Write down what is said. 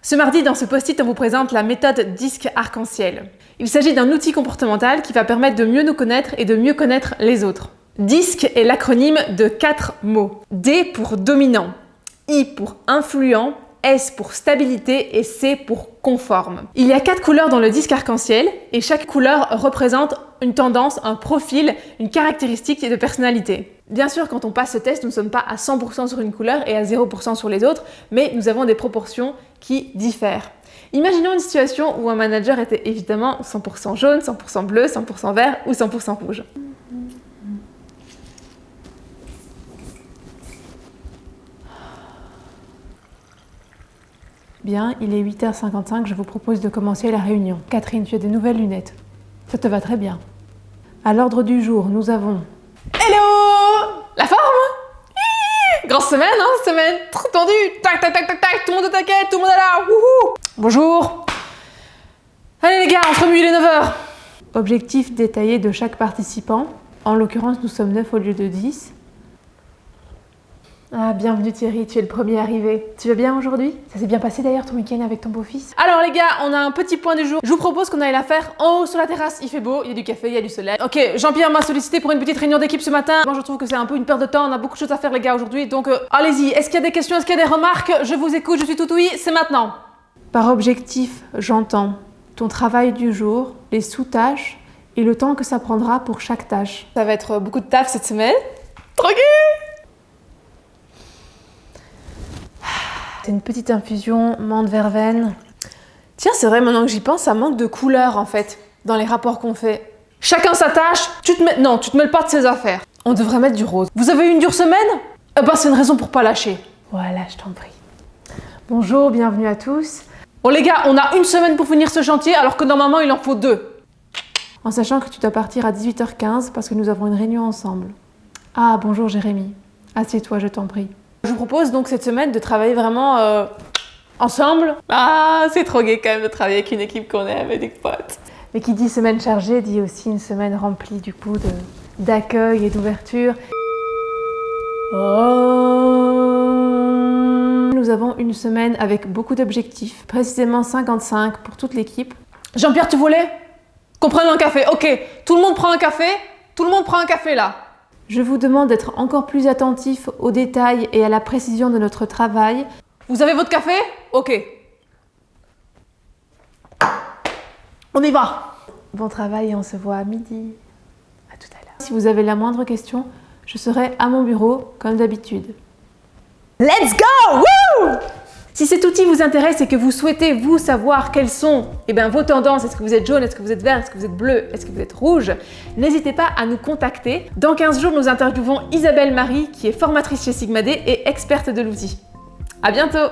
Ce mardi, dans ce post-it, on vous présente la méthode DISC arc-en-ciel. Il s'agit d'un outil comportemental qui va permettre de mieux nous connaître et de mieux connaître les autres. DISC est l'acronyme de 4 mots. D pour dominant, I pour influent, S pour stabilité et C pour conforme. Il y a 4 couleurs dans le disque arc-en-ciel et chaque couleur représente une tendance, un profil, une caractéristique de personnalité. Bien sûr, quand on passe ce test, nous ne sommes pas à 100% sur une couleur et à 0% sur les autres, mais nous avons des proportions qui diffèrent. Imaginons une situation où un manager était évidemment 100% jaune, 100% bleu, 100% vert ou 100% rouge. Bien, il est 8h55, je vous propose de commencer la réunion. Catherine, tu as des nouvelles lunettes. Ça te va très bien. À l'ordre du jour, nous avons... Hello! La forme? Grosse semaine, hein, semaine trop tendue. Tac, tac, tac, tac, tac, tout le monde au taquet, tout le monde est là. Wouhou! Bonjour. Allez les gars, on se remue, il est 9h. Objectif détaillé de chaque participant. En l'occurrence, nous sommes 9 au lieu de 10. Ah, bienvenue Thierry, tu es le premier arrivé. Tu vas bien aujourd'hui? Ça s'est bien passé d'ailleurs ton week-end avec ton beau-fils? Alors les gars, on a un petit point du jour. Je vous propose qu'on aille la faire en haut sur la terrasse. Il fait beau, il y a du café, il y a du soleil. Ok, Jean-Pierre m'a sollicité pour une petite réunion d'équipe ce matin. Moi je trouve que c'est un peu une perte de temps, on a beaucoup de choses à faire les gars aujourd'hui. Donc allez-y, est-ce qu'il y a des questions, est-ce qu'il y a des remarques? Je vous écoute, je suis tout oui, c'est maintenant. Par objectif, j'entends ton travail du jour, les sous-tâches et le temps que ça prendra pour chaque tâche. Ça va être beaucoup de taf cette semaine. Tranquille. C'est une petite infusion menthe verveine. Tiens, c'est vrai, maintenant que j'y pense, ça manque de couleur en fait, dans les rapports qu'on fait. Chacun sa tâche, non, tu te mêles pas de ses affaires. On devrait mettre du rose. Vous avez eu une dure semaine? Eh ben, c'est une raison pour pas lâcher. Voilà, je t'en prie. Bonjour, bienvenue à tous. Bon les gars, on a une semaine pour finir ce chantier, alors que normalement il en faut 2. En sachant que tu dois partir à 18h15 parce que nous avons une réunion ensemble. Ah, bonjour Jérémy. Assieds-toi, je t'en prie. Je vous propose donc cette semaine de travailler vraiment ensemble. Ah, c'est trop gai quand même de travailler avec une équipe qu'on aime et des potes. Mais qui dit semaine chargée dit aussi une semaine remplie du coup d'accueil et d'ouverture. Oh. Nous avons une semaine avec beaucoup d'objectifs, précisément 55 pour toute l'équipe. Jean-Pierre, tu voulais qu'on prenne un café? Ok, tout le monde prend un café? Tout le monde prend un café là. Je vous demande d'être encore plus attentif aux détails et à la précision de notre travail. Vous avez votre café? Ok. On y va. Bon travail et on se voit à midi. À tout à l'heure. Si vous avez la moindre question, je serai à mon bureau comme d'habitude. Let's go! Woo! Si cet outil vous intéresse et que vous souhaitez vous savoir quelles sont vos tendances, est-ce que vous êtes jaune, est-ce que vous êtes vert, est-ce que vous êtes bleu, est-ce que vous êtes rouge, n'hésitez pas à nous contacter. Dans 15 jours, nous interviewons Isabelle Marie qui est formatrice chez Sigma D et experte de l'outil. À bientôt!